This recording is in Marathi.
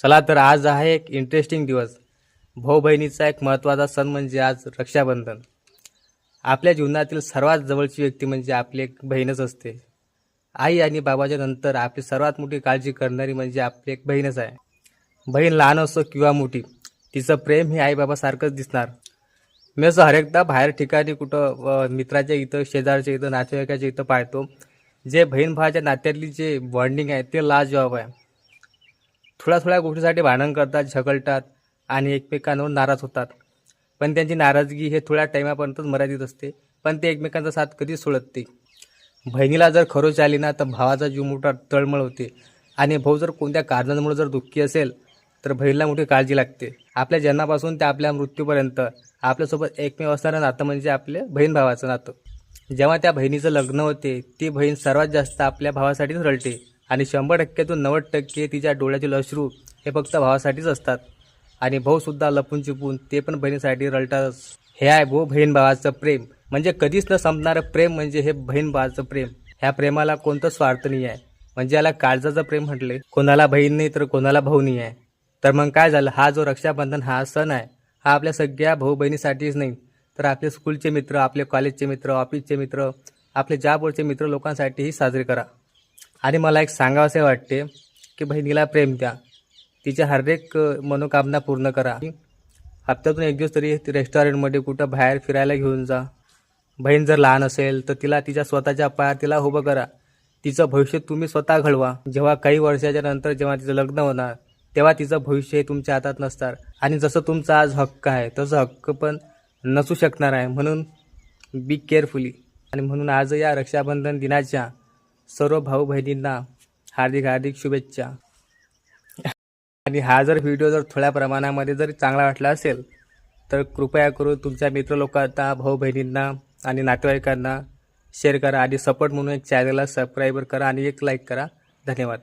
चला तर आज आहे एक इंटरेस्टिंग दिवस. भाऊ बहिणीचा एक महत्त्वाचा सण म्हणजे आज रक्षाबंधन. आपल्या जीवनातील सर्वात जवळची व्यक्ती म्हणजे आपली एक बहीणच असते. आई आणि बाबाच्या नंतर आपली सर्वात मोठी काळजी करणारी म्हणजे आपली एक बहीणच आहे. बहीण लहान असो किंवा मोठी, तिचं प्रेम हे आईबाबासारखंच दिसणार. मी असं हरेकदा बाहेर ठिकाणी कुठं मित्राच्या इथं, शेजारच्या इथं, नातेवाईकाच्या इथं पाहतो, जे बहीण भावाच्या नात्यातली जे बॉन्डिंग आहे ते लाजवाब आहे. थोड्या थोड्या गोष्टीसाठी भांडण करतात, झगडतात आणि एकमेकांवर नाराज होतात. पण त्यांची नाराजगी हे थोड्या टाईमापर्यंतच मर्यादित असते, पण ते एकमेकांचा साथ कधीच सोडत नाही. बहिणीला जर खरोच आली ना तर भावाचा जीव मोठा तळमळ होते. आणि भाऊ जर कोणत्या कारणामुळे जर दुःखी असेल तर बहिणीला मोठी काळजी लागते. आपल्या जन्मापासून ते आपल्या मृत्यूपर्यंत आपल्यासोबत एकमेव असणारं नातं म्हणजे आपले बहीण भावाचं नातं. जेव्हा त्या बहिणीचं लग्न होते ती बहीण सर्वात जास्त आपल्या भावासाठीच रडते आणि 100%तून 90% तिच्या डोळ्यातील अश्रू हे फक्त भावासाठीच असतात. आणि भाऊसुद्धा लपून चिपून ते पण बहिणीसाठी रडतातच. हे आहे भाऊ बहीण भावाचं प्रेम. म्हणजे कधीच न संपणारं प्रेम म्हणजे हे बहीण भावाचं प्रेम. ह्या प्रेमाला कोणतं स्वार्थ नाही आहे. म्हणजे याला काळजाचं प्रेम म्हटले. कोणाला बहीण नाही तर कोणाला भाऊ नाही आहे. तर मग काय झालं, हा जो रक्षाबंधन हा सण आहे हा आपल्या सगळ्या भाऊ बहिणीसाठीच नाही तर आपले स्कूलचे मित्र, आपले कॉलेजचे मित्र, ऑफिसचे मित्र, आपले जॉबवरचे मित्र लोकांसाठीही साजरे करा. आणि मला एक सांगावंसे वाटते की बहिणीला प्रेम द्या, तिच्या हर एक मनोकामना पूर्ण करा. हप्त्यातून एक दिवस तरी रेस्टॉरंटमध्ये कुठं बाहेर फिरायला घेऊन जा. बहीण जर लहान असेल तर तिला तिच्या स्वतःच्या पायात तिला उभं करा. तिचं भविष्य तुम्ही स्वतः घडवा. जेव्हा काही वर्षाच्या नंतर जेव्हा तिचं लग्न होणार तेव्हा तिचं भविष्य हे तुमच्या हातात नसणार. आणि जसं तुमचा आज हक्क आहे तसं हक्क पण नसू शकणार आहे. म्हणून बी केअरफुली. आणि म्हणून आज या रक्षाबंधन दिनाच्या सर्व भाऊ बहिणींना हार्दिक हार्दिक शुभेच्छा. आणि हा जर व्हिडिओ जर थोड्या प्रमाणामध्ये जर चांगला वाटला असेल तर कृपया करून तुमच्या मित्रलोकांना, भाऊ बहिणींना आणि नातेवाईकांना शेअर करा. आणि सपोर्ट म्हणून एक चॅनलला सबस्क्राईबर करा आणि एक लाईक करा. धन्यवाद.